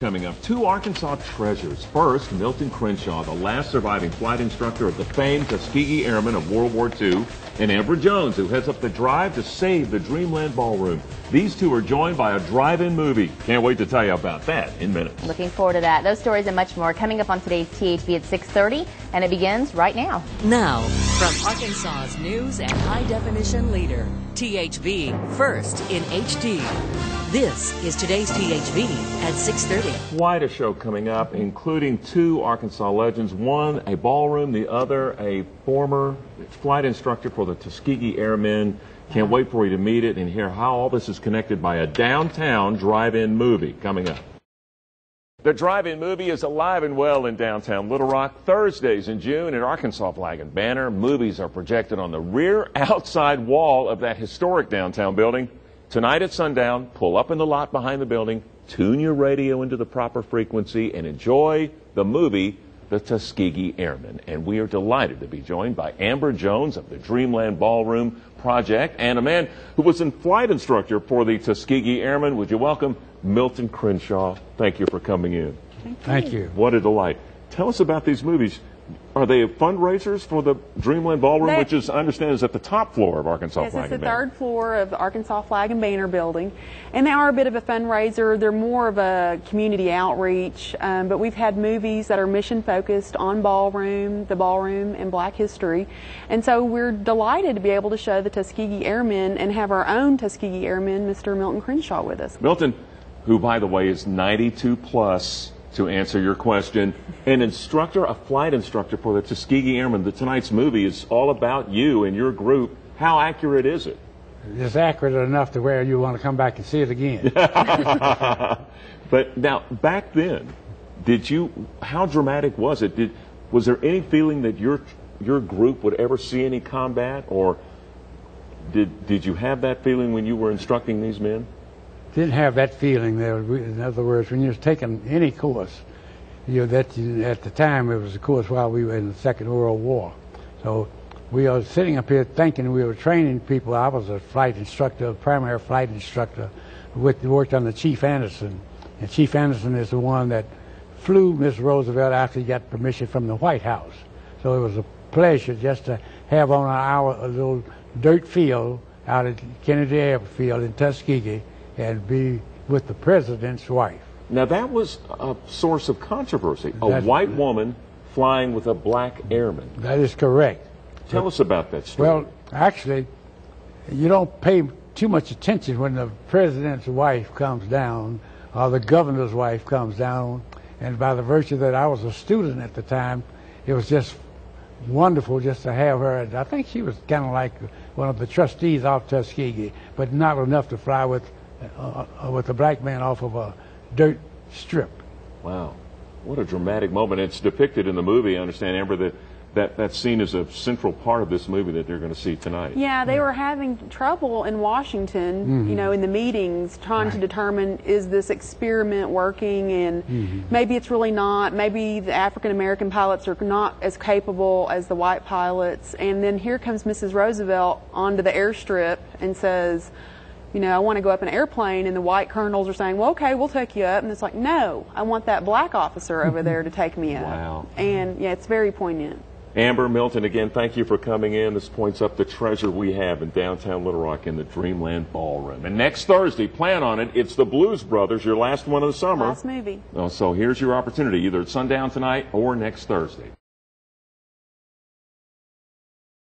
Coming up, two Arkansas treasures. First, Milton Crenshaw, the last surviving flight instructor of the famed Tuskegee Airmen of World War II, and Amber Jones, who heads up the drive to save the Dreamland Ballroom. These two are joined by a drive-in movie. Can't wait to tell you about that in minutes. Looking forward to that. Those stories and much more coming up on today's THB at 6:30, and it begins right now. Now, from Arkansas's news and high-definition leader, THB, first in HD. This is today's THB at 6:30. Quite a show coming up, including two Arkansas legends. One, a ballroom, the other, a former flight instructor for the Tuskegee Airmen. Can't wait for you to meet it and hear how all this is connected by a downtown drive-in movie coming up. The drive-in movie is alive and well in downtown Little Rock. Thursdays in June at Arkansas Flag and Banner. Movies are projected on the rear outside wall of that historic downtown building. Tonight at sundown, pull up in the lot behind the building, tune your radio into the proper frequency, and enjoy the movie, The Tuskegee Airmen. And we are delighted to be joined by Amber Jones of the Dreamland Ballroom Project and a man who was a flight instructor for the Tuskegee Airmen. Would you welcome Milton Crenshaw? Thank you for coming in. Thank you. What a delight. Tell us about these movies. Are they fundraisers for the Dreamland Ballroom, which is, I understand, is at the top floor of Arkansas Flag and Banner? Yes, it's the third floor of the Arkansas Flag and Banner building. And they are a bit of a fundraiser. They're more of a community outreach. But we've had movies that are mission-focused on ballroom, the ballroom, and Black history. And so we're delighted to be able to show the Tuskegee Airmen and have our own Tuskegee Airman, Mr. Milton Crenshaw, with us. Milton, who, by the way, is 92 plus, to answer your question, an instructor, a flight instructor for the Tuskegee Airmen. Tonight's movie is all about you and your group. How accurate is it? It's accurate enough to where you want to come back and see it again. But now, back then, how dramatic was it? Was there any feeling that your group would ever see any combat, or did you have that feeling when you were instructing these men? Didn't have that feeling there. In other words, when you're taking any course, at the time it was a course while we were in the Second World War. So we were sitting up here thinking we were training people. I was a flight instructor, a primary flight instructor, worked under Chief Anderson. And Chief Anderson is the one that flew Miss Roosevelt after he got permission from the White House. So it was a pleasure just to have on our little dirt field out at Kennedy Airfield in Tuskegee and be with the president's wife. Now that was a source of controversy. A white woman flying with a black airman. That is correct. Tell us about that story. Well, actually, you don't pay too much attention when the president's wife comes down or the governor's wife comes down. And by the virtue that I was a student at the time, it was just wonderful just to have her. And I think she was kind of like one of the trustees of Tuskegee, but not enough to fly with a black man off of a dirt strip. Wow, what a dramatic moment. It's depicted in the movie. I understand, Amber, that scene is a central part of this movie that they're going to see tonight. Yeah, they were having trouble in Washington, you know, in the meetings, trying to determine, is this experiment working, and maybe it's really not. Maybe the African-American pilots are not as capable as the white pilots. And then here comes Mrs. Roosevelt onto the airstrip and says, you know, I want to go up in an airplane, and the white colonels are saying, well, okay, we'll take you up. And it's like, no, I want that black officer over there to take me up. Wow. And, yeah, it's very poignant. Amber, Milton, again, thank you for coming in. This points up the treasure we have in downtown Little Rock in the Dreamland Ballroom. And next Thursday, plan on it, it's the Blues Brothers, your last one of the summer. Last movie. So here's your opportunity, either at sundown tonight or next Thursday.